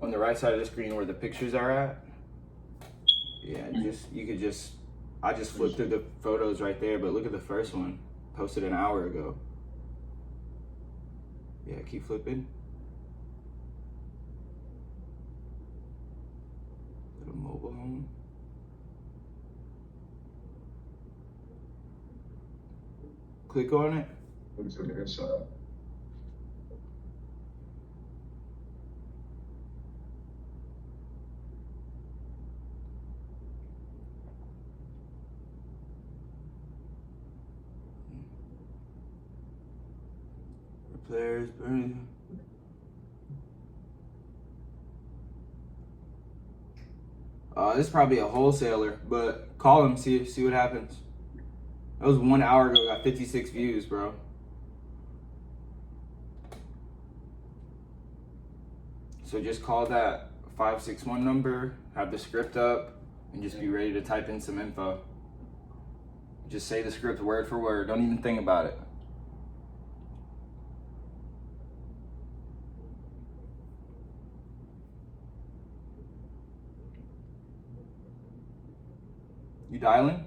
on the right side of the screen where the pictures are at. Yeah, I just flipped through the photos right there, but look at the first one, posted an hour ago. Yeah, keep flipping. Little mobile home. Click on it. Look to the inside. Players burning. This is probably a wholesaler, but call him, see what happens. That was 1 hour ago, got 56 views, bro. So just call that 561 number, have the script up, and just be ready to type in some info. Just say the script word for word, don't even think about it. You dialing?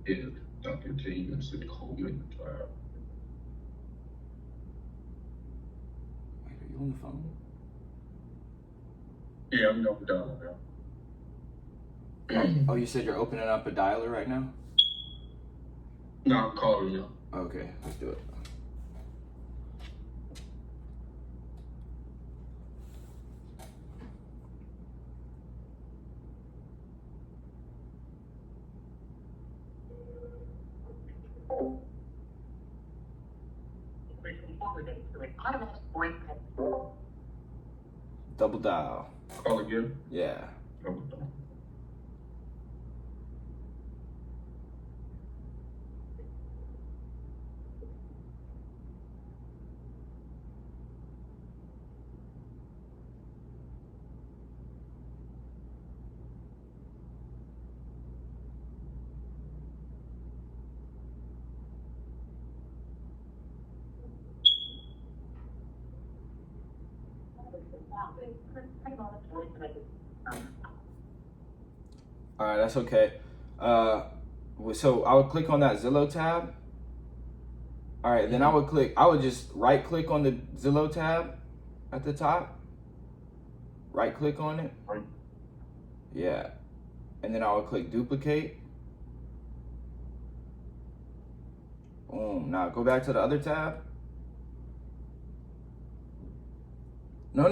Yeah, Dr. T, that's the Coleman. Wait, are you on the phone? Yeah, I'm over down now. Oh, you said you're opening up a dialer right now? No, I'm calling you. Okay, let's do it. Double dial. Call again? Yeah. Double dial. All right, that's okay. So I would click on that Zillow tab. All right, then I would just right click on the Zillow tab at the top. Right click on it. Right. Yeah. And then I would click duplicate. Boom. Now go back to the other tab. No.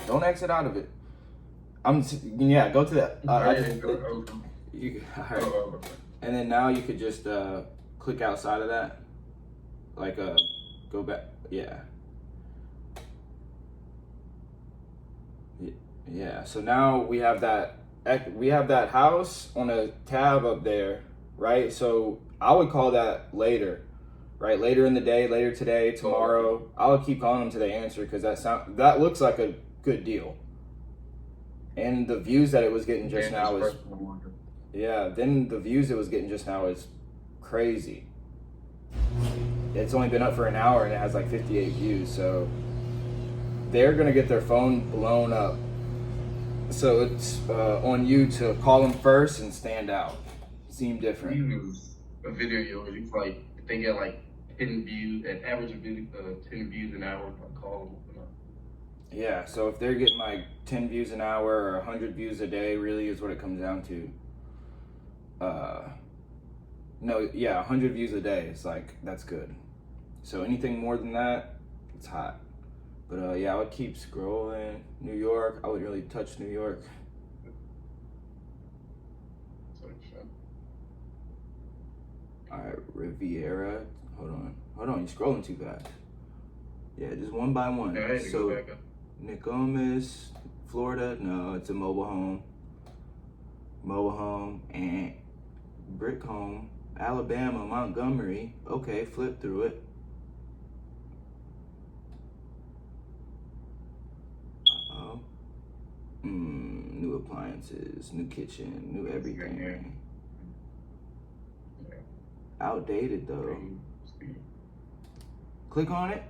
Don't exit out of it. Go to that. All right. And then now you could just click outside of that. Like go back. Yeah. Yeah. So now we have that house on a tab up there, right? So I would call that later. Right, later in the day, later today, tomorrow. I would keep calling them till they answer because that looks like a good deal. And the views that it was getting just now is, then the views it was getting just now is crazy. It's only been up for an hour and it has like 58 views, so they're gonna get their phone blown up. So it's on you to call them first and stand out, seem different. Use a video, it's like they get like 10 views, an average video, 10 views an hour. I call them. Yeah, so if they're getting like 10 views an hour or 100 views a day, really is what it comes down to. 100 views a day. It's like, that's good. So anything more than that, it's hot. But I would keep scrolling. New York, I wouldn't really touch New York. All right, Riviera. Hold on, you're scrolling too fast. Yeah, just one by one. Yeah, so, Nokomis, Florida, no, it's a mobile home, and brick home, Alabama, Montgomery. Okay, flip through it. New appliances, new kitchen, new everything. Outdated though. Click on it.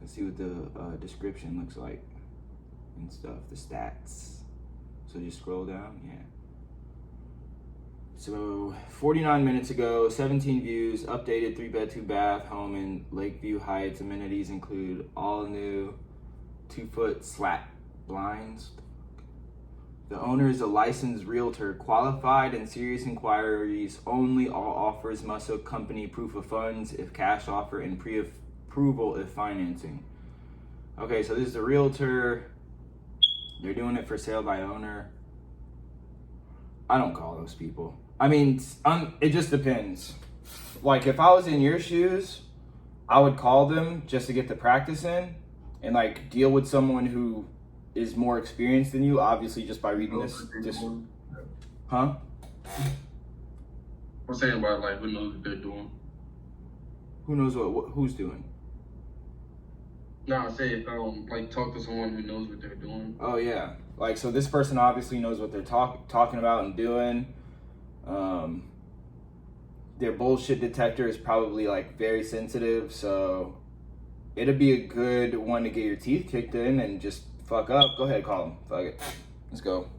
Let's see what the description looks like and stuff, the stats. So just scroll down, yeah. So 49 minutes ago, 17 views, updated 3-bed, 2-bath home in Lakeview Heights. Amenities include all new 2-foot slat blinds. The owner is a licensed realtor, qualified and serious inquiries only. All offers must accompany proof of funds if cash offer and pre-approval if financing. Okay, so this is a realtor. They're doing it for sale by owner. I don't call those people. I mean, it just depends. Like if I was in your shoes, I would call them just to get the practice in and like deal with someone who is more experienced than you, obviously just by reading this. Huh? I'm saying about like who knows what they're doing. Who knows who's doing? No, I said like talk to someone who knows what they're doing. Oh yeah, like so this person obviously knows what they're talking about and doing. Their bullshit detector is probably like very sensitive, so it'd be a good one to get your teeth kicked in and just fuck up. Go ahead, call them. Fuck it, let's go.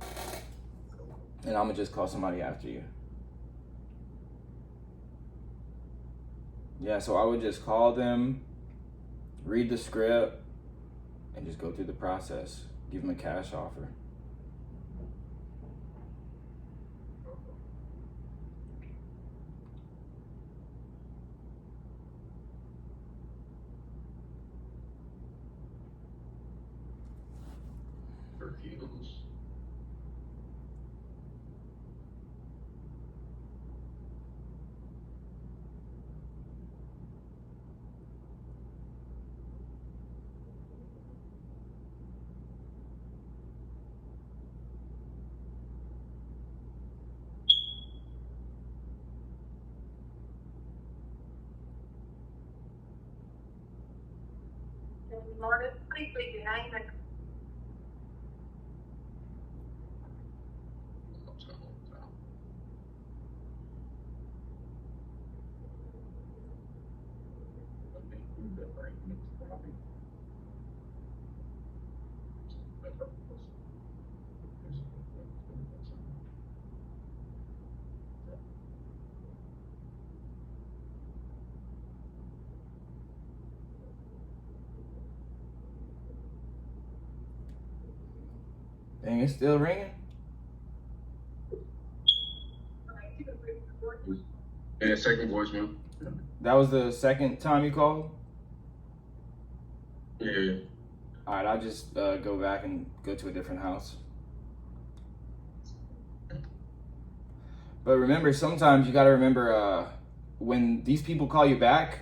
And I'm gonna just call somebody after you. Yeah, so I would just call them, read the script, and just go through the process. Give them a cash offer. Refuse. Dang, it's still ringing? Yeah, second voicemail. That was the second time you called? Yeah. All right, I'll just go back and go to a different house. But remember, sometimes you gotta remember when these people call you back,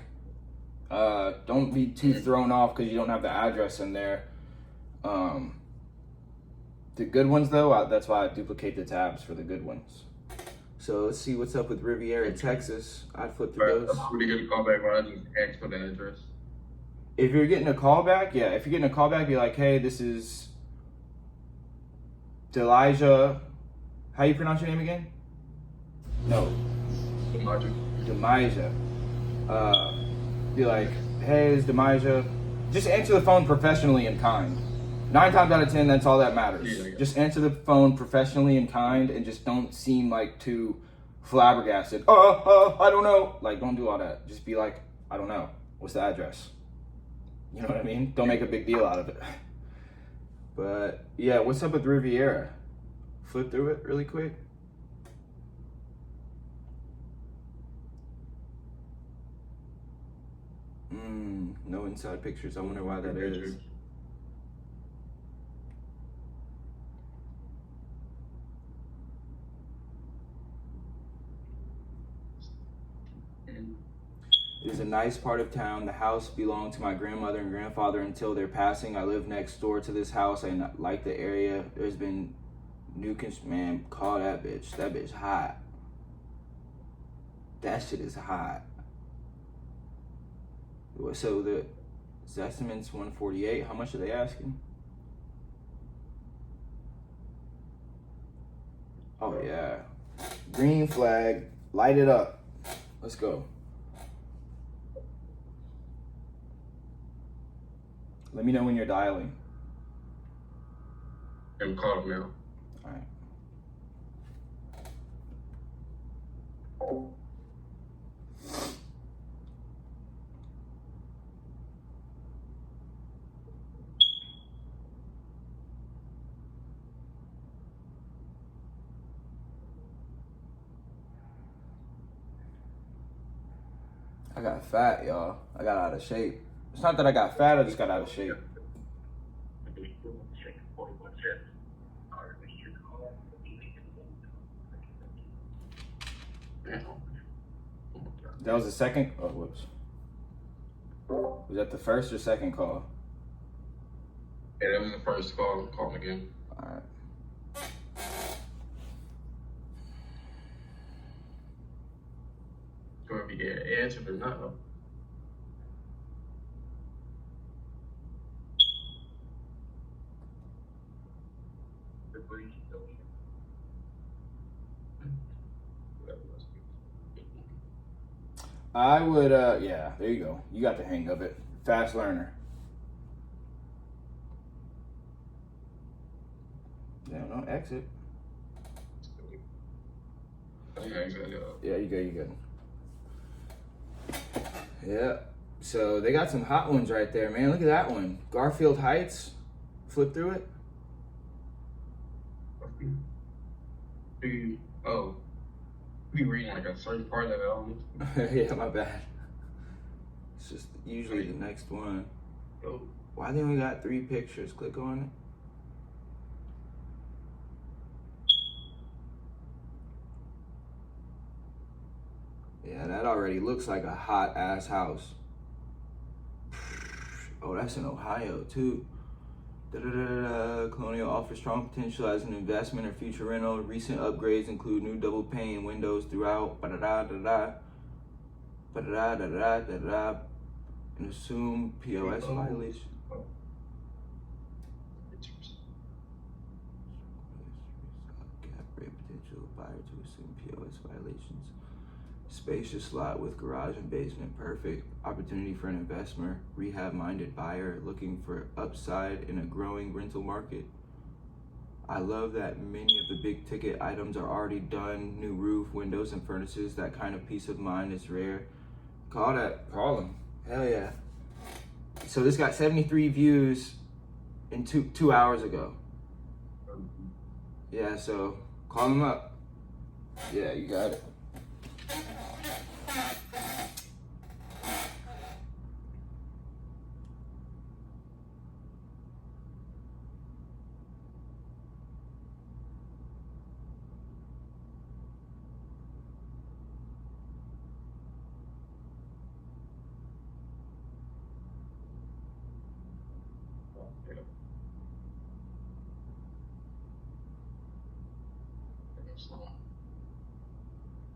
don't be too thrown off because you don't have the address in there. The good ones though, that's why I duplicate the tabs for the good ones. So let's see what's up with Riviera, Texas. I'd flip through those. I'm going to get a call back when I just ask for the address. If you're getting a call back, yeah, if you're getting a call back, be like, hey, this is Delijah. How you pronounce your name again? No. Demijah. Be like, hey, it's Demijah. Just answer the phone professionally and kind. 9 times out of 10, that's all that matters. Yeah. Just answer the phone professionally and kind, and just don't seem like too flabbergasted. I don't know. Like, don't do all that. Just be like, I don't know. What's the address? You know what I mean? Don't make a big deal out of it. But yeah, what's up with Riviera? Flip through it really quick. No inside pictures. I wonder why that is. It is a nice part of town. The house belonged to my grandmother and grandfather until their passing. I live next door to this house. I like the area. There's been new man, call that bitch. That bitch hot. That shit is hot. So the estimate's 148. How much are they asking? Oh yeah. Green flag. Light it up. Let's go. Let me know when you're dialing. I'm caught up now. All right. I got fat, y'all. I got out of shape. It's not that I got fat, I just got out of shape. That was the second? Oh, whoops. Was that the first or second call? Yeah, that was the first call. Call him again. All right. Gonna be answered or not. I would, yeah, there you go. You got the hang of it. Fast learner. Yeah, no, exit. Yeah, you good. Yeah. So they got some hot ones right there, man. Look at that one. Garfield Heights. Flip through it. Oh, we reading like a certain part of it. Yeah, my bad. It's just usually the next one. Oh. Why they only got 3 pictures? Click on it. Yeah, that already looks like a hot ass house. Oh, that's in Ohio too. Colonial offers strong potential as an investment or future rental. Recent upgrades include new double pane windows throughout. And assume POS violation. Cap rate potential buyer to assume POS violations. Spacious lot with garage and basement, perfect. Opportunity for an investor, rehab-minded buyer looking for upside in a growing rental market. I love that many of the big ticket items are already done. New roof, windows, and furnaces. That kind of peace of mind is rare. Call them. Hell yeah. So this got 73 views in two hours ago. Yeah, so call them up. Yeah, you got it.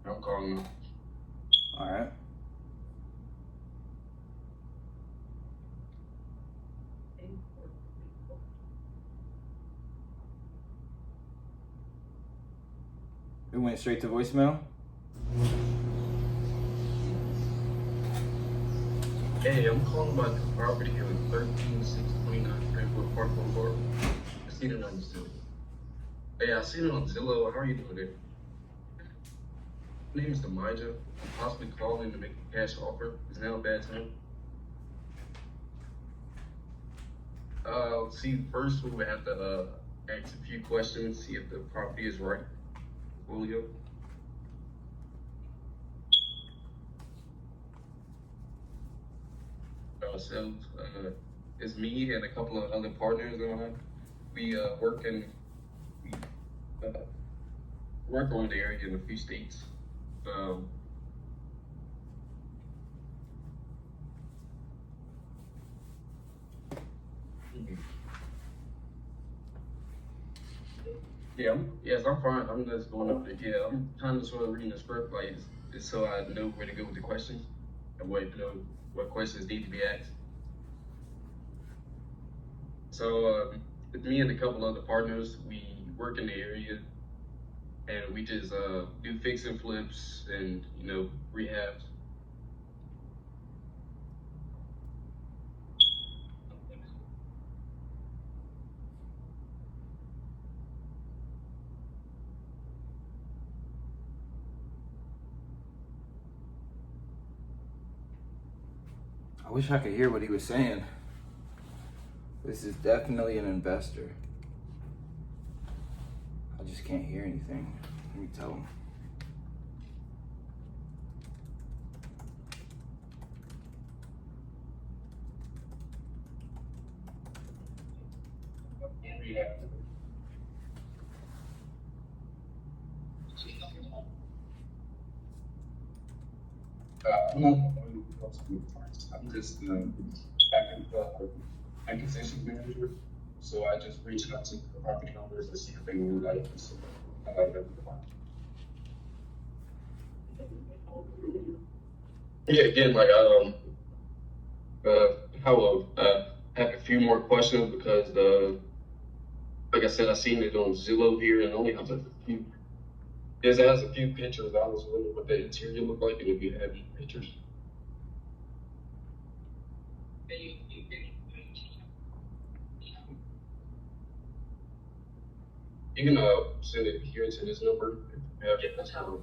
I'm calling him. All right. It went straight to voicemail. Hey, I'm calling about the property on 13629 Greenwood Park Boulevard. I seen it on Zillow. Hey, I seen it on Zillow. How are you doing there? My name is Demija. I'm possibly calling to make a cash offer. Is now a bad time? See, first we would have to ask a few questions, see if the property is right. Julio. Ourselves, it's me and a couple of other partners. We work around the area in a few states. Yeah, yes, I'm fine. I'm just going up there. Yeah, I'm kind of sort of reading the script, like, it's so I know where to go with the questions and what questions need to be asked. So, with me and a couple other partners, we work in the area, and we just do fix and flips and rehabs. I wish I could hear what he was saying. This is definitely an investor. I just can't hear anything. Let me tell him. I'm not I'm just acquisition manager. So I just reached out to the property owners to see if they would like this. Yeah, again, like how have a few more questions because like I said, I seen it on Zillow here and it only has a few. Yes, it has a few pictures. I was wondering what the interior looked like and if you had any pictures. You can send it here to this number. Yeah, that's how.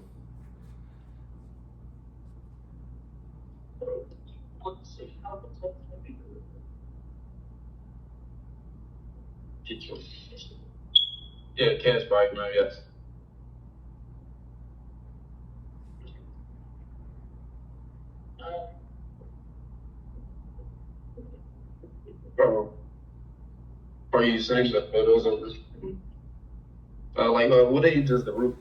Yeah, cash bike now, yes. Oh, are you saying the photos of this? What age does the roof?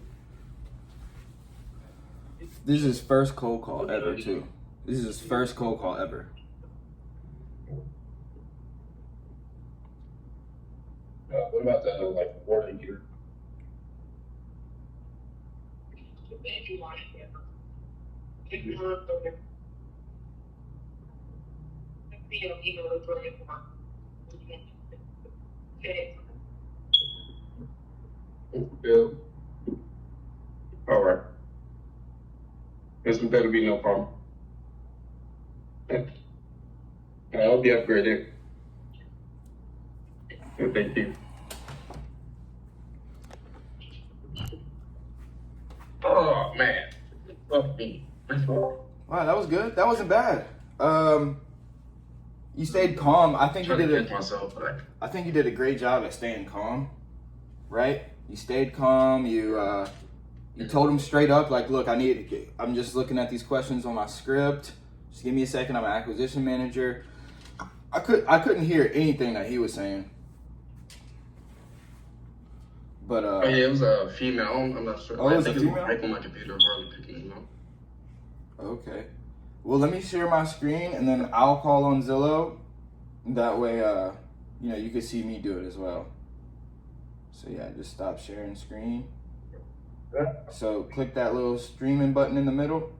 This is his first cold call ever, too. This is his first cold call ever. What about the water heater? Yeah. All right. This better be no problem. I hope you have a great day. Thank you. Oh man. Fuck me. Wow, that was good. That wasn't bad. You stayed calm. I think you did it. I think you did a great job at staying calm, right? You stayed calm. You told him straight up, like, look, I'm just looking at these questions on my script. Just give me a second. I'm an acquisition manager. I couldn't hear anything that he was saying. But oh yeah, it was a female. I'm not sure. Oh, it was a female? I think on my computer, I'm probably picking it up. Okay. Well, let me share my screen and then I'll call on Zillow. That way, you can see me do it as well. So yeah, just stop sharing screen. So click that little streaming button in the middle.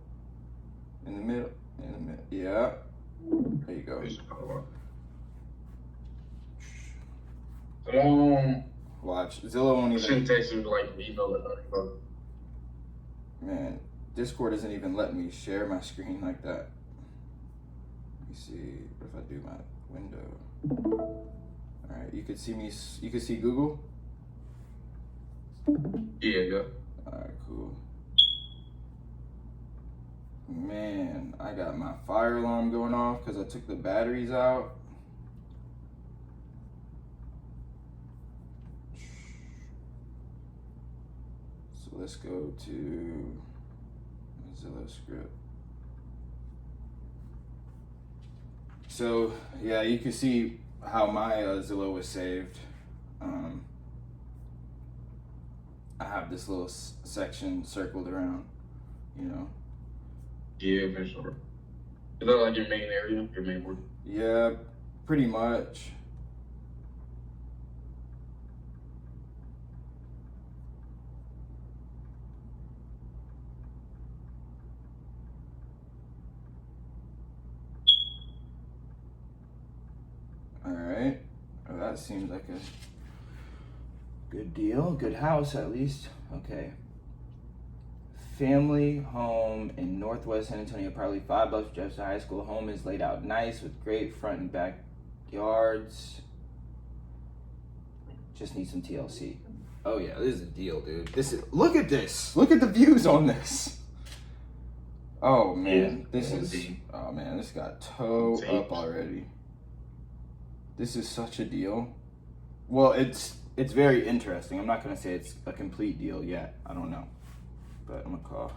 Yeah. There you go. Watch. Zillow won't even. Shouldn't text you email it. Man, Discord isn't even letting me share my screen like that. Let me see. What if I do my window? All right, you could see me. You could see Google. Yeah. All right, cool. Man, I got my fire alarm going off because I took the batteries out. So let's go to Zillow script. So yeah, you can see how my Zillow was saved. I have this little section circled around, Yeah, for sure. Is that like your main area, your main work? Yeah, pretty much. All right. Well, that seems like a good deal. Good house, at least. Okay. Family home in Northwest San Antonio, probably 5 blocks from Jefferson High School. Home is laid out nice with great front and back yards. Just need some TLC. Oh yeah, this is a deal, dude. Look at this. Look at the views on this. Oh Yeah, man, this and is. the Oh man, this got towed see. up already. This is such a deal. Well, it's very interesting. I'm not gonna say it's a complete deal yet. I don't know, but I'm gonna call.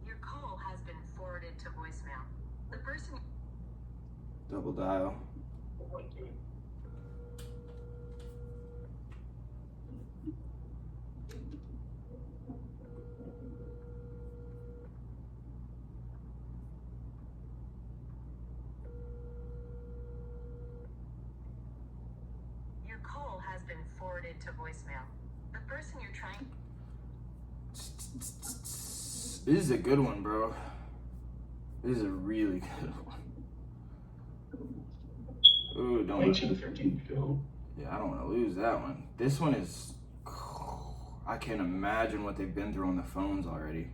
Your call has been forwarded to voicemail. The person. Double dial. Your call has been forwarded to voicemail. The person you're trying. This is a good one, bro. This is a really good one. Ooh, don't. 1950 go. Yeah, I don't want to lose that one. This one is. I can't imagine what they've been through on the phones already.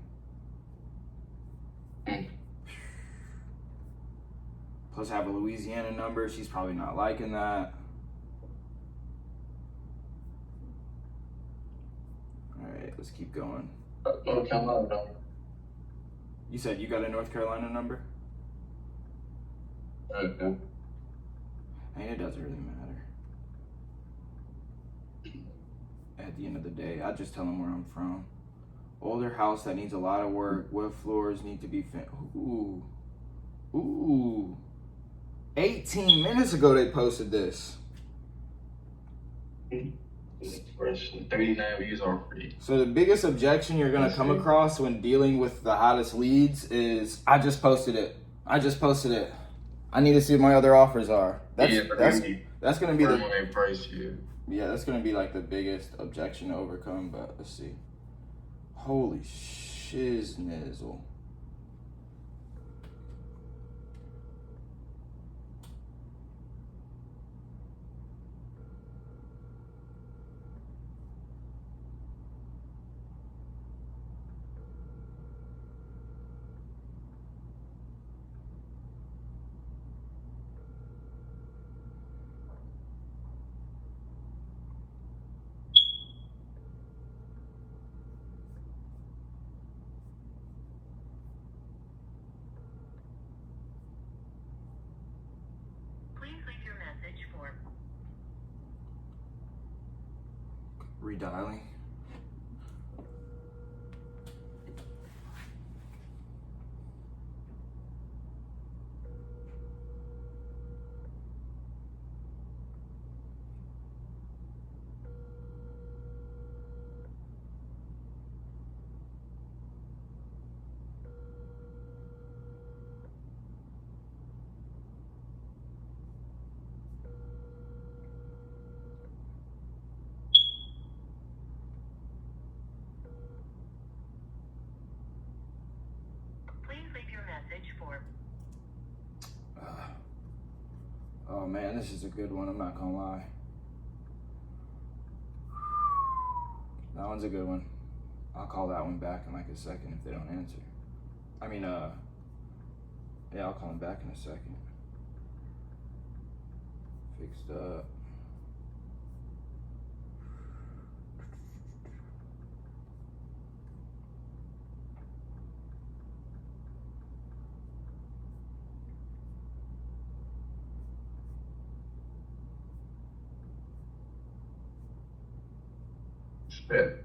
Plus, have a Louisiana number. She's probably not liking that. All right, let's keep going. North Carolina number. You said you got a North Carolina number? Okay. I mean, it doesn't really matter. At the end of the day, I just tell them where I'm from. Older house that needs a lot of work. Wood floors need to be Ooh. Ooh. 18 minutes ago they posted this. Fresh. 39 views are free. So the biggest objection you're gonna come across when dealing with the hottest leads is, I just posted it. I need to see what my other offers are. That's gonna be the price. Yeah, that's gonna be like the biggest objection to overcome. But let's see. Holy shiznizzle. Please leave your message for. Redialing. Please leave your message for. Oh man, this is a good one. I'm not gonna lie. That one's a good one. I'll call that one back in like a second if they don't answer. I mean, yeah, I'll call them back in a second. Fixed up. Spit.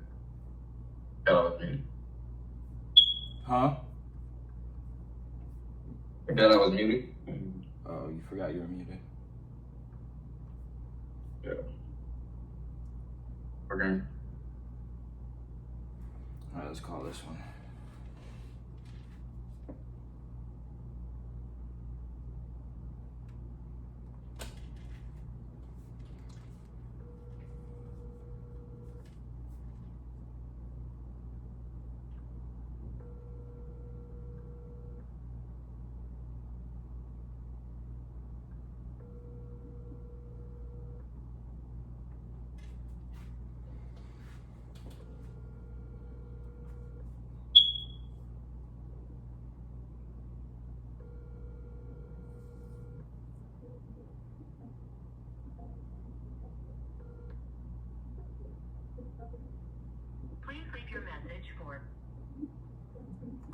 Got I was muted. Huh? Forgot I was muted. Oh, you forgot you were muted. Yeah. Okay. All right, let's call this one.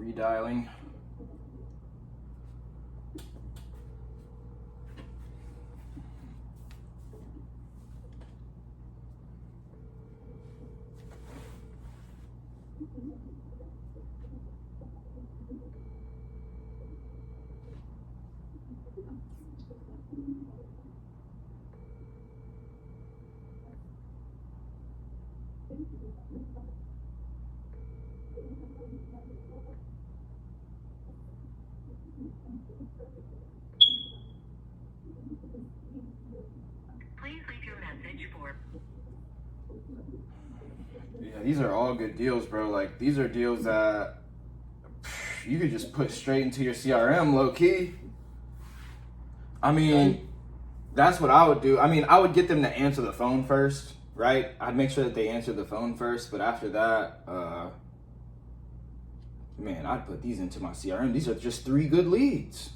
Redialing. Please leave your message for. Yeah, these are all good deals, bro. Like, these are deals that you could just put straight into your CRM, low key. I mean, that's what I would do. I mean, I would get them to answer the phone first, right? I'd make sure that they answer the phone first, but after that, man, I'd put these into my CRM. These are just 3 good leads.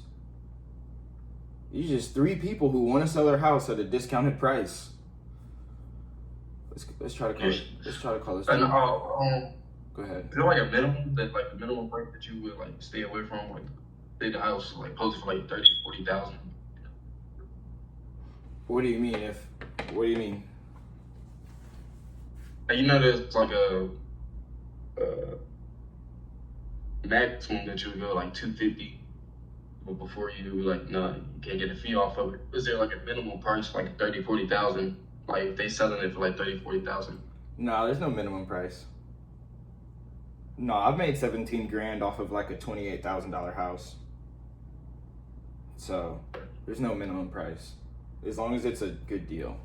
These are just 3 people who want to sell their house at a discounted price. Let's try to call it. Let's try to call this. And Go ahead. is there like a minimum that like the minimum price that you would like stay away from? Like, say the house like posted for like 30,000-40,000. What do you mean? What do you mean? And you know there's like a maximum that you would go like 250, but before you like no, you can't get a fee off of it. Is there like a minimum price like 30,000-40,000? Like if they selling it for like 30,000-40,000? No, there's no minimum price. No, I've made 17 grand off of like a $28,000 house. So there's no minimum price as long as it's a good deal.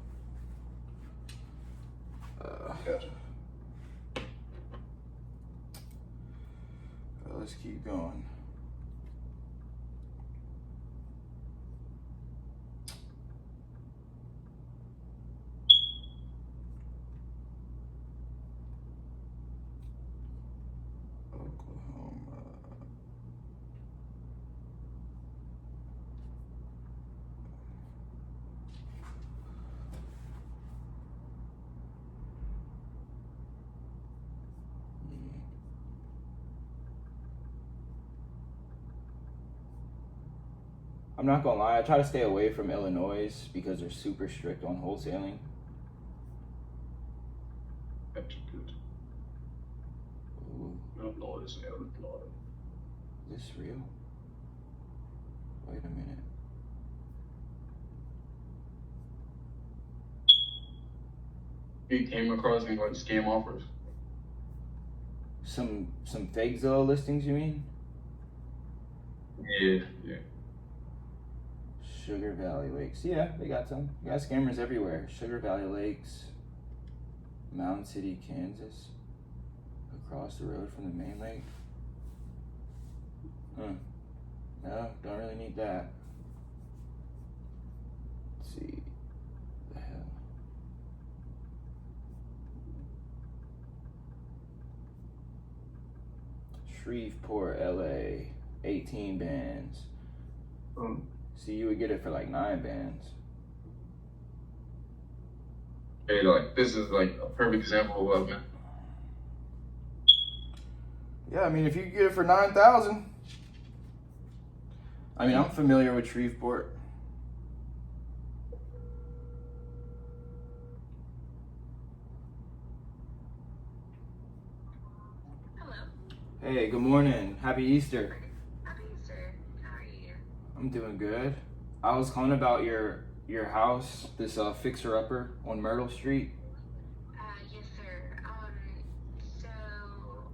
Gotcha. Let's keep going. Oklahoma. I'm not gonna lie, I try to stay away from Illinois because they're super strict on wholesaling. Gotcha. Good. Ooh, Illinois, Illinois. is this real? Wait a minute. You came across any like scam offers? Some fake Zillow listings, you mean? Yeah. Sugar Valley Lakes. Yeah, they got some. They got scammers everywhere. Sugar Valley Lakes, Mountain City, Kansas. Across the road from the main lake. No, don't really need that. Let's see. The hell. Shreveport, LA, 18 bands. See, you would get it for like 9 bands. Hey, like this is like a perfect example of what, man. Yeah, I mean, if you could get it for 9,000. I mean, I'm familiar with Shreveport. Hello. Hey, good morning. Happy Easter. Happy Easter. How are you? I'm doing good. I was calling about your house, this fixer-upper on Myrtle Street. Yes, sir. So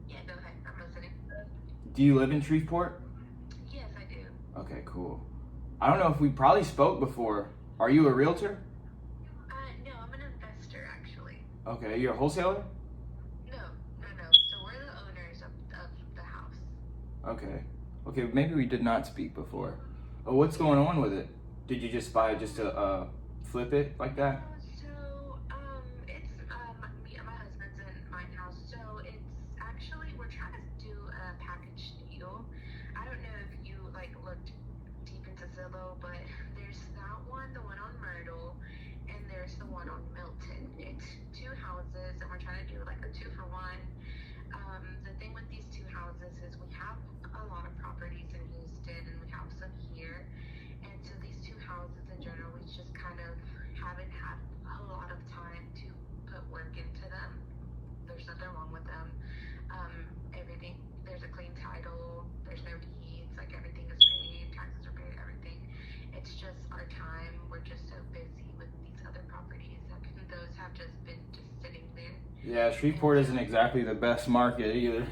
yeah, go ahead. I'm listening. Do you live in Shreveport? Yes, I do. Okay, cool. I don't know if we probably spoke before. Are you a realtor? No, I'm an investor actually. Okay, you're a wholesaler? No. So we're the owners of the house. Okay, maybe we did not speak before. Oh, what's going on with it? Did you just buy it just to flip it like that? So it's me and my husband's in my house. So it's actually we're trying to do a package deal. I don't know if you like looked deep into Zillow, but there's that one, the one on Myrtle, and there's the one on Milton. It's 2 houses, and we're trying to do like a 2-for-1. The thing with these 2 houses is we have a a lot of properties in Houston, and we have some here. And so these two houses in general, we just kind of haven't had a lot of time to put work into them. There's nothing wrong with them. Everything, there's a clean title, there's no deeds, like everything is paid, taxes are paid, everything. It's just our time. We're just so busy with these other properties that those have just been just sitting there. Yeah, Shreveport isn't exactly the best market either.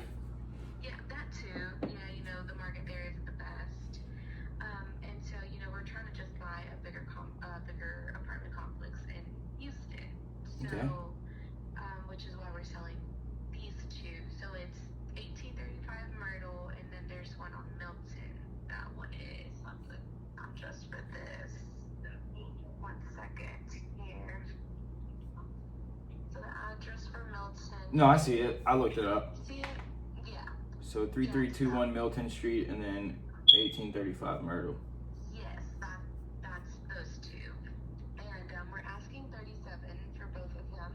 Yeah, that too. Yeah, you know, the market there isn't the best. And so, you know, we're trying to just buy a bigger apartment complex in Houston. So, Okay. which is why we're selling these two. So it's 1835 Myrtle, and then there's one on Milton. That one is not just for this. 1 second here. So the address for Milton. No, I see it. I looked it up. See it? Yeah. So 3321 Milton Street and then 1835 Myrtle. Yes, that's those two. And we're asking 37 for both of them.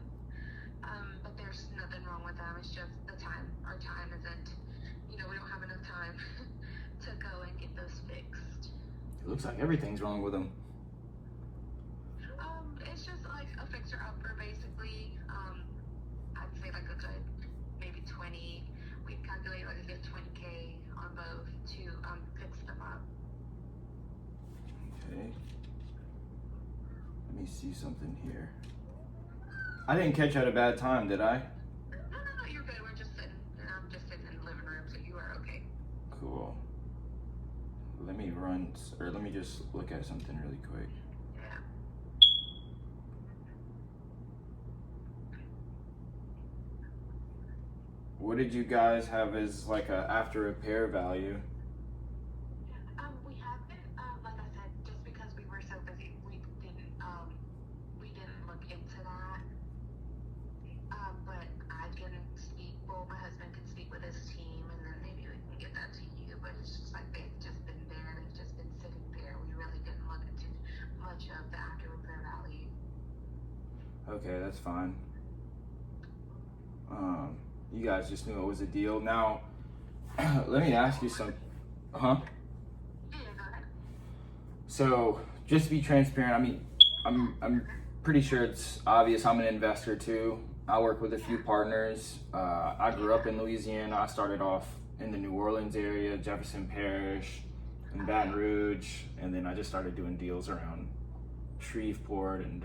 But there's nothing wrong with them. It's just the time. Our time isn't, you know, we don't have enough time to go and get those fixed. It looks like everything's wrong with them. It's just like a fixer upper basically. I'd say like a good maybe 20. We calculate like a good 20K on both to fix them up. Okay. Let me see something here. I didn't catch you at a bad time, did I? No, you're good. We're just sitting. I'm just sitting in the living room, so you are okay. Cool. Let me just look at something really quick. Yeah. What did you guys have as like a after repair value? We haven't, like I said, just because we were so busy, we didn't look into that. But I can my husband can speak with his team, and then maybe we can get that to you. But it's just like they've just been there, they've just been sitting there. We really didn't look into much of the after repair value. Okay, that's fine. You guys just knew it was a deal. Now, let me ask you something. Huh? Yeah, go ahead. So, just to be transparent, I mean, I'm pretty sure it's obvious I'm an investor too. I work with a few partners. I grew up in Louisiana. I started off in the New Orleans area, Jefferson Parish, and Baton Rouge, and then I just started doing deals around Shreveport and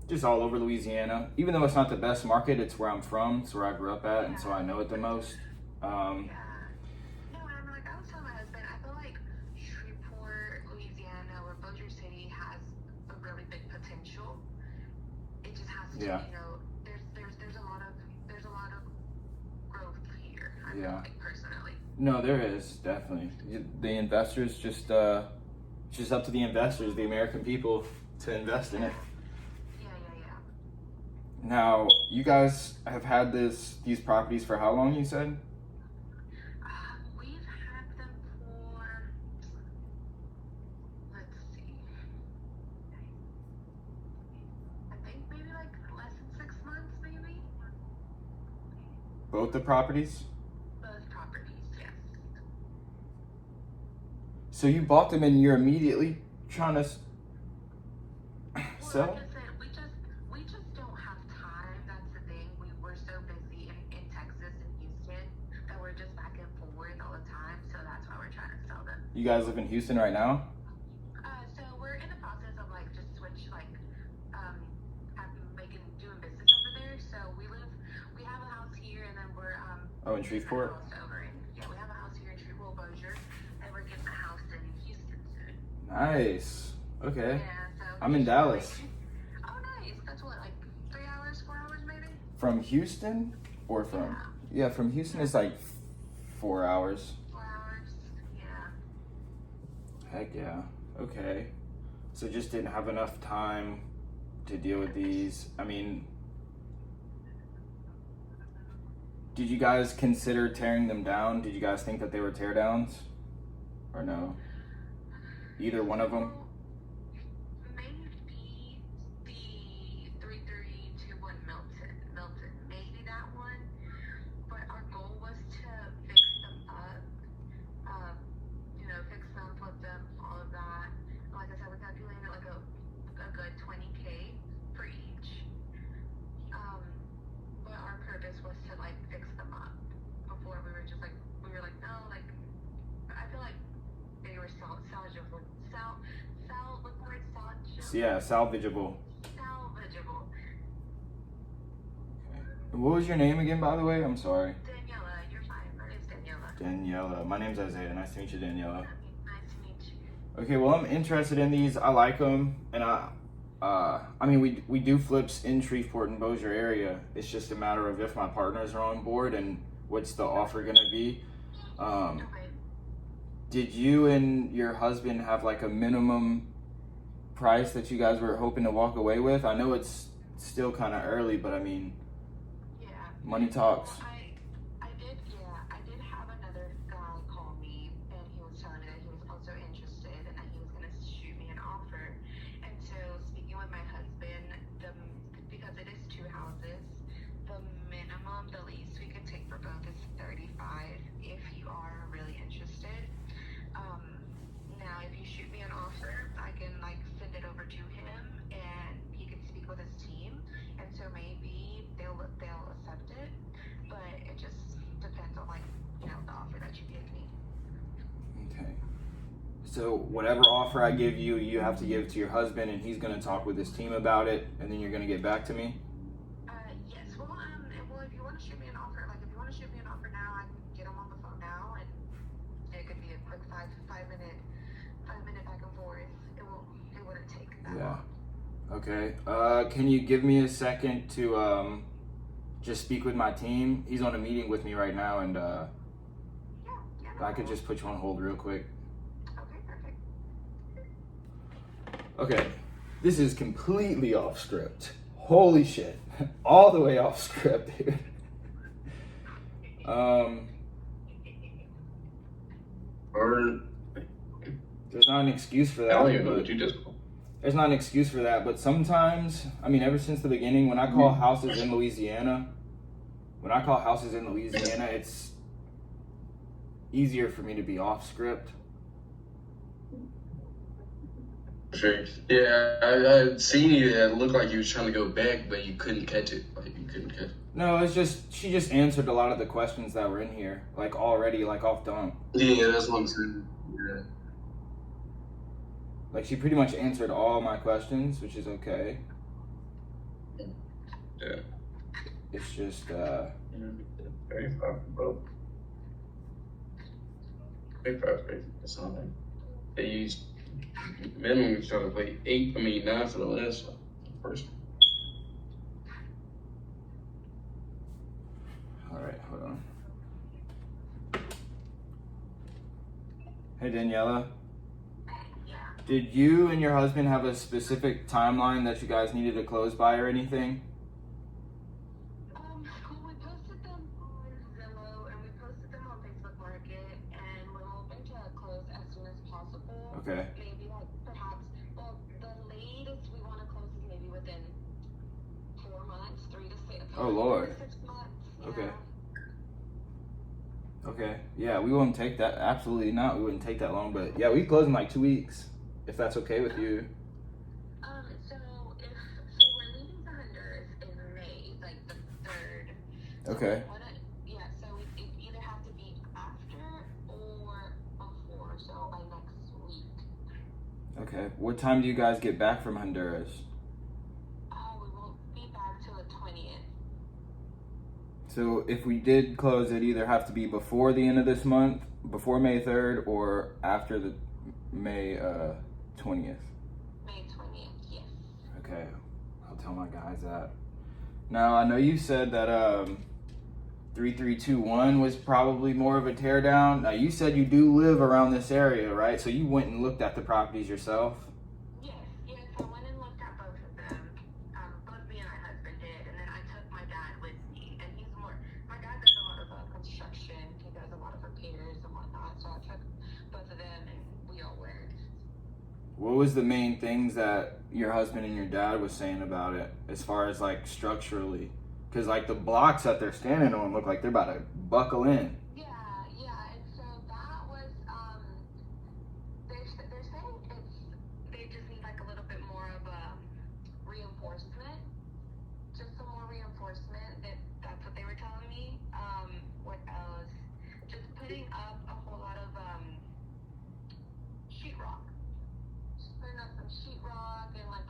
just all over Louisiana. Even though it's not the best market, it's where I'm from. It's where I grew up at, and so I know it the most. Yeah. No, and I'm like, I was telling my husband, I feel like Shreveport, Louisiana, or Bossier City has a really big potential. It just has to, Yeah. you know, there's a lot of growth here. I Yeah. feel like personally. No, there is definitely. The investors just it's just up to the investors, the American people, to invest in it. Yeah. Now, you guys have had these properties for how long, you said? We've had them for, let's see, I think maybe like less than 6 months, maybe. Both the properties? Both properties, yes. So you bought them and you're immediately trying to Well, sell? like I said, we just don't have time. That's the thing. We're so busy in Texas and Houston that we're just back and forth all the time. So that's why we're trying to sell them. You guys live in Houston right now? So we're in the process of like just doing business over there. So we have a house here, and then we're Oh, in Shreveport? we have a house here in Shreveport, Bossier, and we're getting a house in Houston soon. Nice. Okay. Yeah, so I'm in Dallas. Oh, nice. That's what, like 3 hours, 4 hours, maybe. From Houston or from? Yeah, from Houston is like 4 hours. 4 hours. Yeah. Heck yeah. Okay. So just didn't have enough time to deal with these. I mean, did you guys consider tearing them down? Did you guys think that they were tear downs? Or no? Either one of them? Maybe the 3321 Milton, maybe that one. But our goal was to fix them Yeah, salvageable. Salvageable. And what was your name again, by the way? I'm sorry. Daniela, you're fine. My name's Daniela. Daniela. My name's Isaiah. Nice to meet you, Daniela. Nice to meet you. Okay, well, I'm interested in these. I like them, and I mean, we do flips in Shreveport and Bossier area. It's just a matter of if my partners are on board and what's the offer gonna be. Okay. Did you and your husband have like a minimum price that you guys were hoping to walk away with? I know it's still kind of early, but I mean, Yeah. money talks. Well, I did have another guy call me, and he was telling me that he was also interested and that he was going to shoot me an offer. And so, speaking with my husband, because it is two houses, the minimum, the least we could take for both is 35 if you are really interested. Now, if you shoot me an offer, I can like send it over to him, and he can speak with his team, and so maybe they'll accept it. But it just depends on like the offer that you give me. Okay. So whatever offer I give you, you have to give it to your husband, and he's gonna talk with his team about it, and then you're gonna get back to me. Yes. Well, if you want to shoot me an offer, like if you want to shoot me an offer now, I can get him on the phone now, and it could be a quick five minute back and forth. It wouldn't take that long. Okay. Can you give me a second to just speak with my team? He's on a meeting with me right now, and Yeah. I could just put you on hold real quick. Okay. Perfect. Okay. This is completely off script. Holy shit. All the way off script, dude. Or There's not an excuse for that. I don't even know but- what you just. There's not an excuse for that, but sometimes, I mean, ever since the beginning, when I call houses in Louisiana, it's easier for me to be off script. Sure. Yeah, I seen you. It looked like you was trying to go back, but you couldn't catch it. Like you couldn't catch it. No, it's just, she just answered a lot of the questions that were in here, like already, like off dump. Yeah, that's what I'm saying. Yeah. Like she pretty much answered all my questions, which is okay. Yeah. It's just, 35, bro. 35, that's not like they used minimum trying to play 9 for the last one. First. all right, hold on. Hey, Daniela. Yeah. Did you and your husband have a specific timeline that you guys needed to close by or anything? We posted them on Zillow and we posted them on Facebook Market, and we're hoping to close as soon as possible. Okay. Maybe like perhaps, well, the latest we want to close is maybe within 4 months, 3 to 6. Oh, Lord. 6 months. Okay. Yeah. Okay. Yeah, we wouldn't take that. Absolutely not. We wouldn't take that long. But yeah, we close in like 2 weeks, if that's okay with you. So we're leaving for Honduras in May, like the 3rd. Okay. So it either have to be after or before, so by next week. Okay. What time do you guys get back from Honduras? We won't be back till the 20th. So if we did close, it either have to be before the end of this month, before May 3rd, or after the May 20th. May 20th, yes. Okay. I'll tell my guys that. Now, I know you said that 3321 was probably more of a teardown. Now, you said you do live around this area, right? So you went and looked at the properties yourself? Yes, I went and looked at both of them. Both me and my husband did, and then I took my dad with me. And my dad does a lot of construction, he does a lot of repairs and whatnot, so I took both of them and we all went. What was the main things that your husband and your dad was saying about it, as far as like structurally? Because like the blocks that they're standing on look like they're about to buckle in. Yeah, and so that was, they're saying they just need like a little bit more of a reinforcement, just some more reinforcement, that's what they were telling me. What else? Just putting up a whole lot of, sheetrock. Just putting up some sheetrock and like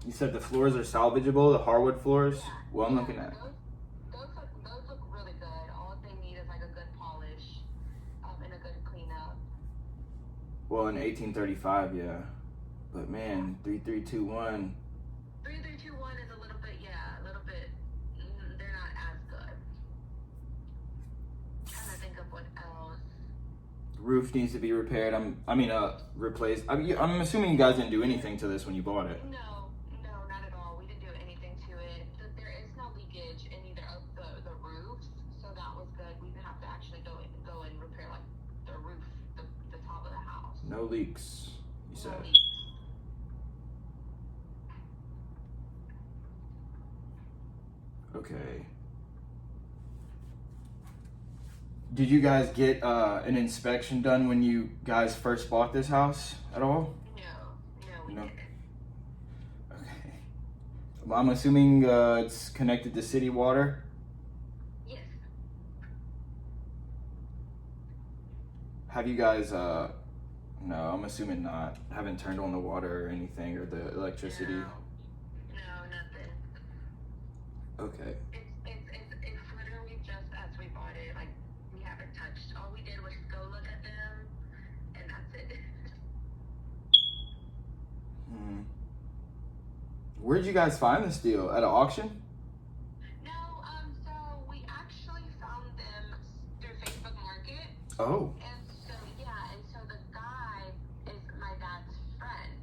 You said the floors are salvageable, the hardwood floors? Yeah. Well, I'm Yeah, looking at. those look really good. All they need is like a good polish, and a good cleanup. Well, in 1835, yeah. But man, 3321. 3321 is a little bit, they're not as good. Trying to think of what else. Roof needs to be repaired. Replaced. I'm assuming you guys didn't do anything to this when you bought it. No, not at all. We didn't do anything to it. There is no leakage in either of the roofs, so that was good. We didn't have to actually go and repair like the roof, the top of the house. No leaks, you said. No leaks. Okay. Did you guys get an inspection done when you guys first bought this house at all? No, we No. didn't. Okay. Well, I'm assuming it's connected to city water. Yes. Have you guys? No, I'm assuming not. Haven't turned on the water or anything or the electricity. No, nothing. Okay. It's literally just as we bought it. Like, we haven't touched. All we did was go look at them, and that's it. Where'd you guys find this deal? At an auction? No, so we actually found them through Facebook Market. Oh. And so the guy is my dad's friend,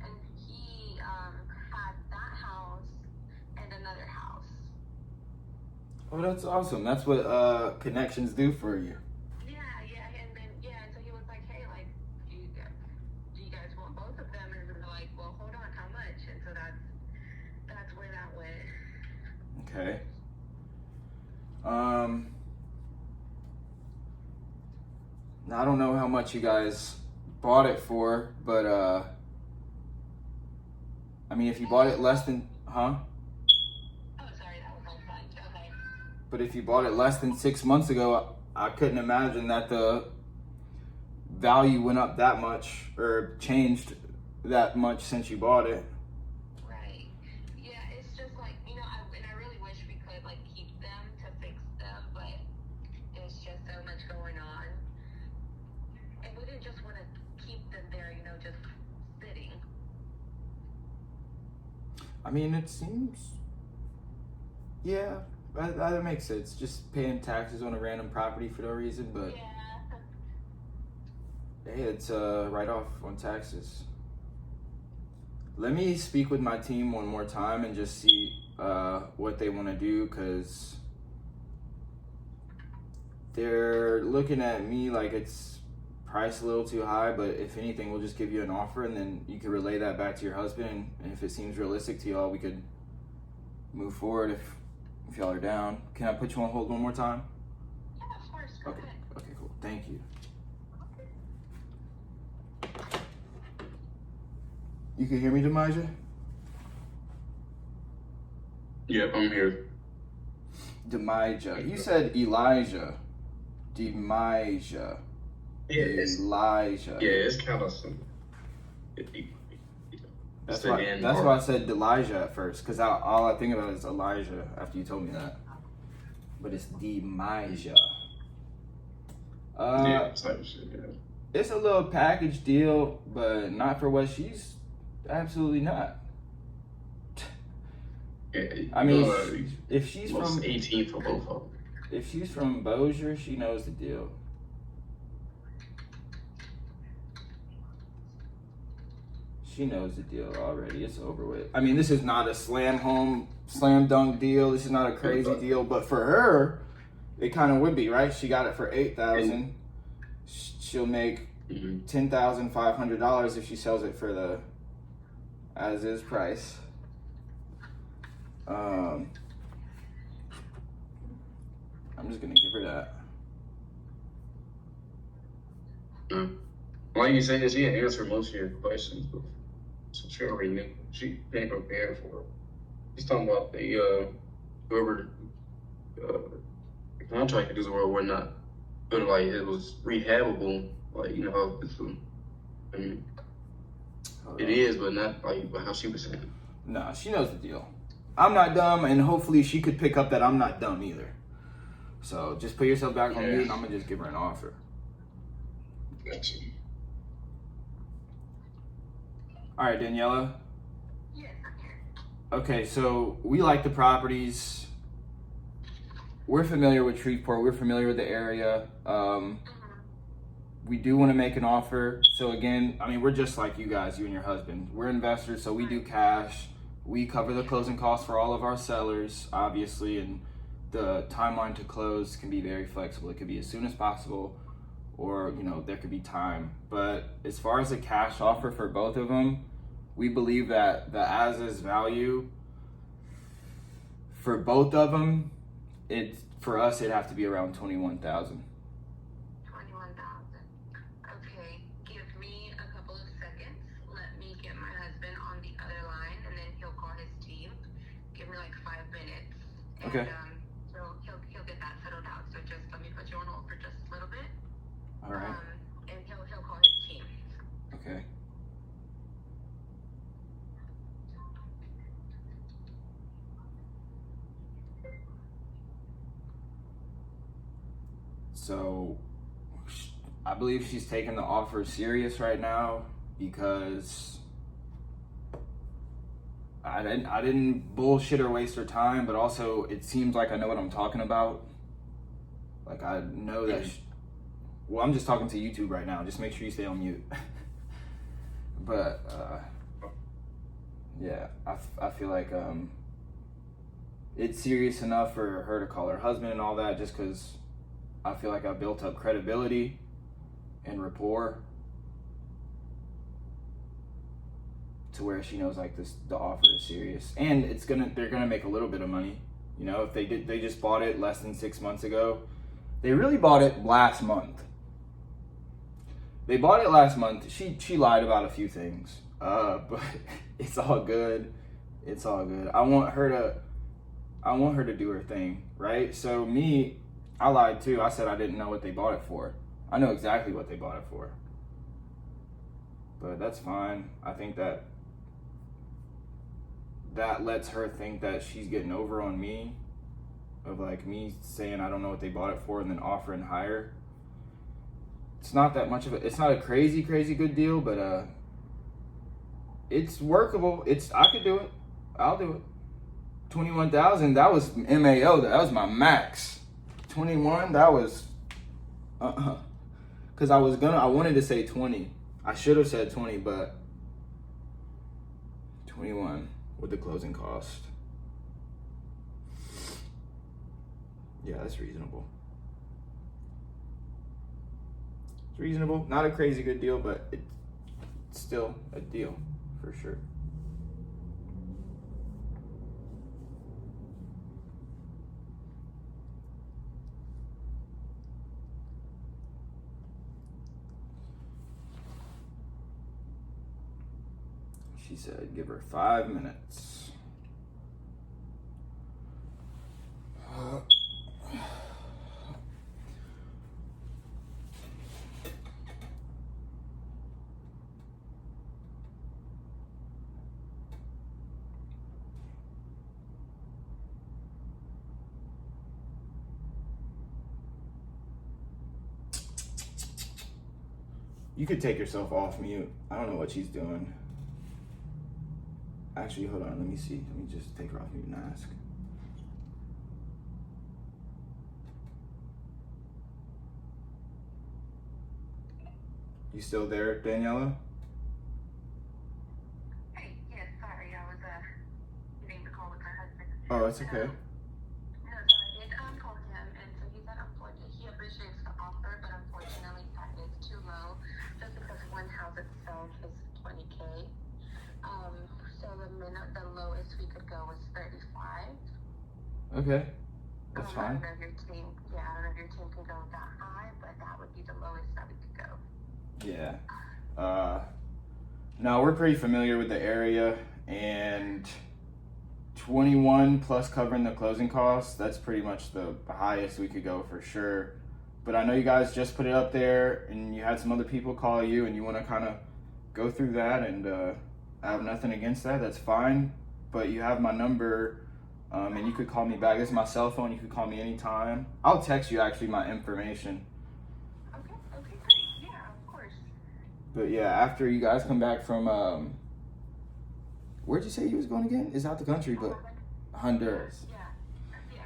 and he had that house and another house. Oh, that's awesome. That's what connections do for you. And so he was like, hey, like, do you guys want both of them? And we were like, well, hold on, how much? And so that's where that went. Okay. Now I don't know how much you guys bought it for, but if you bought it less than, Oh, sorry, that was my friend. Okay. But if you bought it less than 6 months ago, I couldn't imagine that the value went up that much or changed that much since you bought it. Right. Yeah, it's just like, I really wish we could like keep them to fix them, but it's just so much going on. And we didn't just want to keep them there, just sitting. It seems, yeah, that makes sense. Just paying taxes on a random property for no reason, but Yeah. hey, it's a write-off on taxes. Let me speak with my team one more time and just see what they want to do, because they're looking at me like it's priced a little too high, but if anything, we'll just give you an offer and then you can relay that back to your husband, and if it seems realistic to y'all, we could move forward if y'all are down. Can I put you on hold one more time? Yeah, of course. Go Okay. ahead. Okay, cool. Thank you. You can hear me, Demijah? Yep, I'm here. Demijah. You said Elijah. Demijah. Yeah, Elijah. yeah, it's kind of some. That's why I said Elijah at first, because all I think about is Elijah after you told me that. But it's Demijah. Yeah, type of shit, yeah. It's a little package deal, but not for what she's absolutely not. Yeah, if she's from 18 for both of them. If she's from Bossier, she knows the deal. She knows the deal already. It's over with. This is not a slam dunk deal. This is not a crazy deal, but for her, it kind of would be, right? She got it for $8,000. She'll make $10,500 if she sells it for the as is price. I'm just gonna give her that. Like you said, she had answered most of your questions, but so she already knew. She came prepared for it. He's talking about the whoever the contractor is where we're not, but like it was rehabable, like how it's it is, but not like how she was saying. No, she knows the deal. I'm not dumb, and hopefully she could pick up that I'm not dumb either. So just put yourself back on mute, and I'm gonna just give her an offer. Gotcha. All right, Daniela. Yes, I'm here. Okay, so we like the properties. We're familiar with Shreveport. We're familiar with the area. We do want to make an offer. So again, I mean, we're just like you guys, you and your husband. We're investors, so we do cash. We cover the closing costs for all of our sellers, obviously, and the timeline to close can be very flexible. It could be as soon as possible, or there could be time. But as far as a cash offer for both of them, we believe that the as-is value for both of them, for us it'd have to be around 21,000. 21,000. Okay, give me a couple of seconds. Let me get my husband on the other line, and then he'll call his team. Give me like 5 minutes. And, Okay. he'll get that settled out. So just let me put you on hold for just a little bit. All right. And he'll call his team. Okay. So I believe she's taking the offer serious right now because I didn't bullshit or waste her time, but also it seems like I know what I'm talking about. Like I know that. Well, I'm just talking to YouTube right now. Just make sure you stay on mute. But yeah, I feel like it's serious enough for her to call her husband and all that, just because I feel like I built up credibility and rapport to where she knows like the offer is serious, and they're gonna make a little bit of money. If they just bought it less than 6 months ago. They really bought it last month. They bought it last month. She lied about a few things, but it's all good. It's all good. I want her to do her thing, right? So me, I lied too. I said I didn't know what they bought it for. I know exactly what they bought it for, but that's fine. I think that lets her think that she's getting over on me, of like me saying I don't know what they bought it for and then offering higher. It's not that much of it's not a crazy good deal, but it's workable. I could do it. I'll do it. 21,000, that was MAO, that was my max. 21, that was because I wanted to say 20. I should have said 20, but 21 with the closing cost. Yeah, that's reasonable. It's reasonable. Not a crazy good deal, but it's still a deal for sure. She said, give her 5 minutes. You could take yourself off mute. I don't know what she's doing. Actually, hold on. Let me see. Let me just take her off mute and ask. You still there, Daniela? Hey, yes, sorry, I was getting the call with my husband. Oh, it's okay. No, so I did call him, and so he said he appreciates the offer, but unfortunately that is too low, just because one house itself is 20K. So the lowest we could go was 35. Okay, that's fine. I don't know if your team can go that high, but that would be the lowest that we could go. Yeah. No, we're pretty familiar with the area, and 21 plus covering the closing costs, that's pretty much the highest we could go for sure. But I know you guys just put it up there, and you had some other people call you, and you want to kind of go through that, and I have nothing against that. That's fine. but you have my number, and you could call me back. This is my cell phone. You could call me anytime. I'll text you actually my information. Okay, great. Yeah, of course. But yeah, after you guys come back from, where'd you say you was going again? It's out the country, but Honduras. Yeah.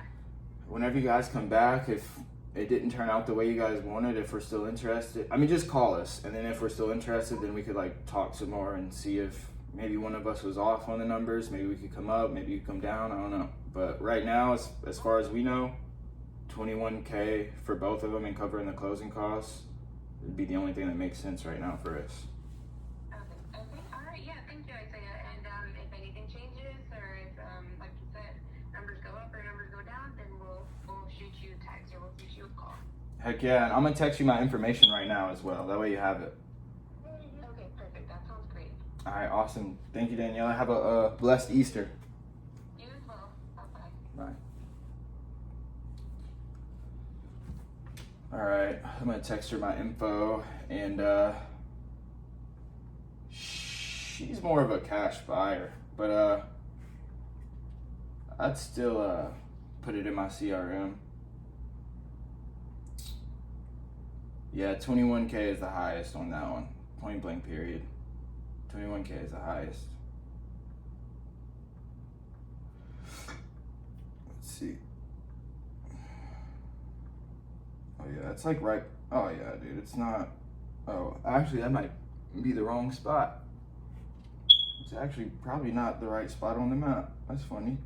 Whenever you guys come back, if it didn't turn out the way you guys wanted, if we're still interested, I mean, just call us. And then if we're still interested, then we could like talk some more and see if maybe one of us was off on the numbers. Maybe we could come up, maybe you come down. I don't know. But right now, as far as we know, $21K for both of them and covering the closing costs would be the only thing that makes sense right now for us. Okay. All right. Yeah. Thank you, Isaiah. And if anything changes, or if, like you said, numbers go up or numbers go down, then we'll shoot you a text or we'll shoot you a call. Heck yeah, and I'm gonna text you my information right now as well. That way you have it. Okay. Perfect. That sounds great. All right, awesome. Thank you, Danielle. Have a blessed Easter. You as well. Bye-bye. Bye. All right, I'm gonna text her my info, and she's more of a cash buyer, but I'd still put it in my CRM. Yeah, 21K is the highest on that one. Point blank period. 21K is the highest. Let's see. Oh yeah, it's like right. Oh yeah, dude, it's not. Oh, actually, that might be the wrong spot. It's actually probably not the right spot on the map. That's funny.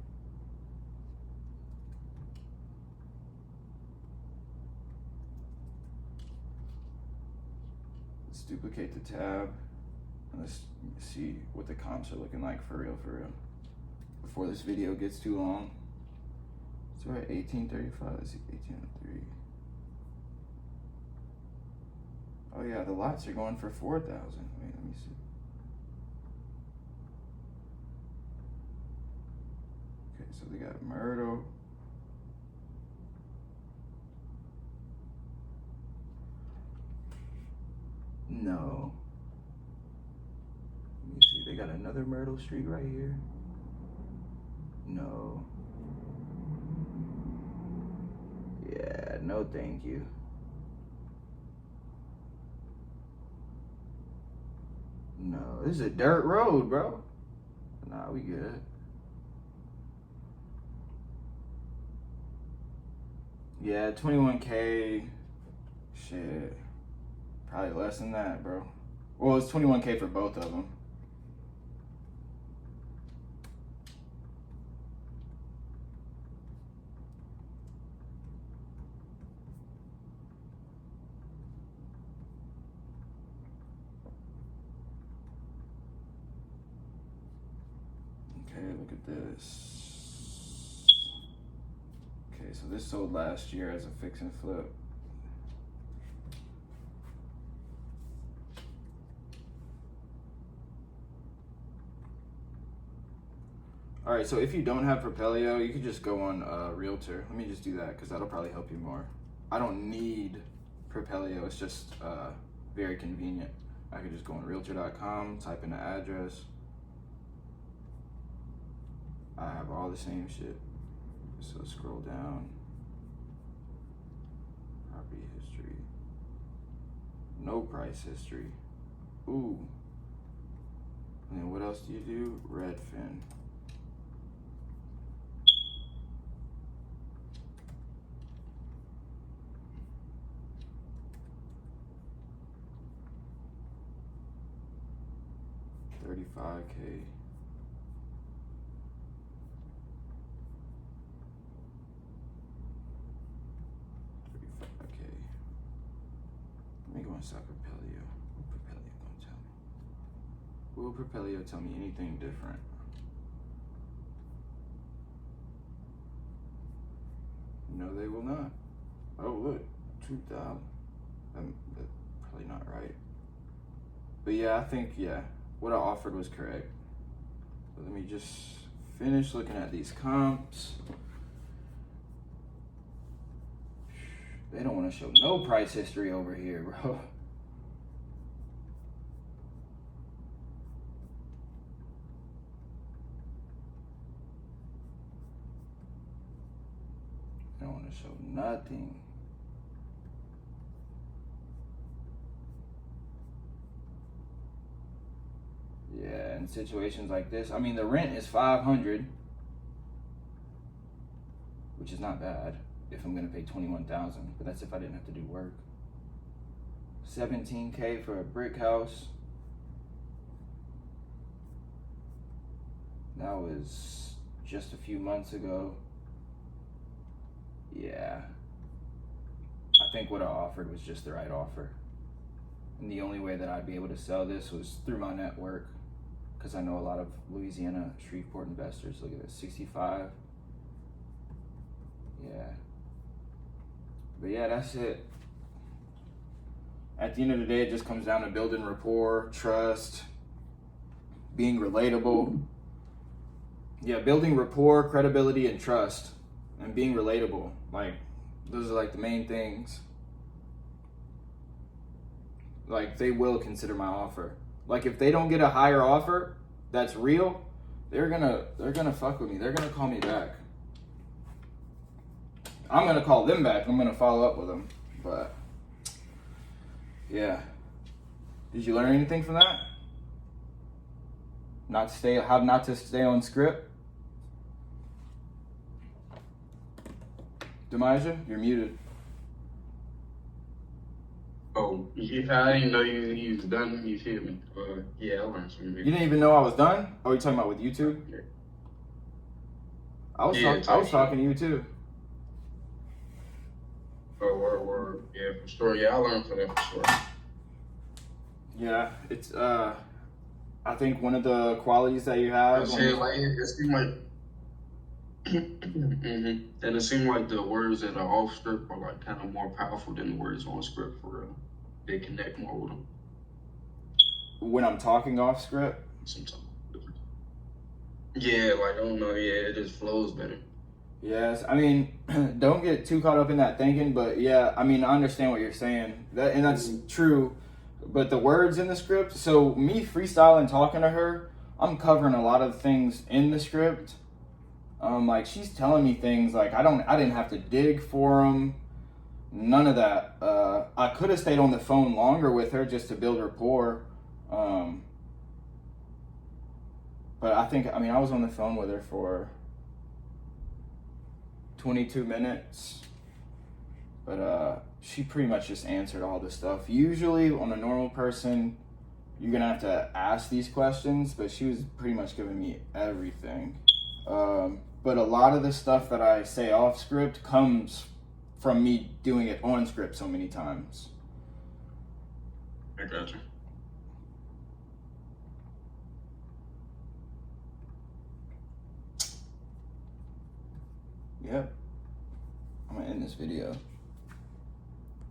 Let's duplicate the tab. And let's see what the comps are looking like for real, before this video gets too long. So we're at 1835. Let's see, 1803. Oh yeah, the lots are going for 4,000. Wait, let me see. Okay, so they got Myrtle. No. Let me see, they got another Myrtle Street right here. No. Yeah, no thank you. No, this is a dirt road, bro. Nah, we good. Yeah, 21K. Shit. Probably less than that, bro. Well, it's 21K for both of them. Okay, look at this. Okay, so this sold last year as a fix and flip. All right, so if you don't have Propelio, you could just go on Realtor. Let me just do that because that'll probably help you more. I don't need Propelio, it's just very convenient. I could just go on Realtor.com, type in the address. I have all the same shit. So scroll down. Property history. No price history. Ooh. And then what else do you do? Redfin. $35K. Let me go inside Propelio. What Propelio gonna tell me? Will Propelio tell me anything different? No, they will not. Oh, look, 2,000. That's probably not right. But yeah, I think, yeah, what I offered was correct. But let me just finish looking at these comps. They don't want to show no price history over here, bro. want to show nothing. Yeah, in situations like this, I mean, the rent is $500, which is not bad if I'm gonna pay $21,000, but that's if I didn't have to do work. $17K for a brick house. That was just a few months ago. Yeah, I think what I offered was just the right offer. And the only way that I'd be able to sell this was through my network, because I know a lot of Louisiana Shreveport investors. Look at this, 65. Yeah. But yeah, that's it. At the end of the day, it just comes down to building rapport, trust, being relatable. Yeah, building rapport, credibility, and trust, and being relatable. Like, those are like the main things. Like, they will consider my offer. Like, if they don't get a higher offer that's real, they're gonna fuck with me. They're gonna call me back. I'm gonna call them back. I'm gonna follow up with them. But yeah, did you learn anything from that? How not to stay on script. Demaja, you're muted. Oh, yeah, I didn't know you was done. You feel me? Yeah, I learned from you. You didn't even know I was done? Oh, you talking about with YouTube? Yeah. I was talking to you too. Oh, word. Yeah, for sure. Yeah, I learned from that for sure. Yeah, it's I think one of the qualities that you have. It seemed like and it seemed like the words that are off script are like kind of more powerful than the words on script for real. They connect more with them. When I'm talking off script? Sometimes. Yeah, like I don't know, yeah, it just flows better. Yes, I mean, don't get too caught up in that thinking, but yeah, I mean, I understand what you're saying. That's true, but the words in the script, so me freestyling talking to her, I'm covering a lot of things in the script. Like she's telling me things like I didn't have to dig for them, none of that. I could have stayed on the phone longer with her just to build rapport. But I was on the phone with her for 22 minutes, but she pretty much just answered all the stuff. Usually on a normal person, you're gonna have to ask these questions, but she was pretty much giving me everything. But a lot of the stuff that I say off script comes from me doing it on script so many times. I gotcha. Yep. I'm gonna end this video.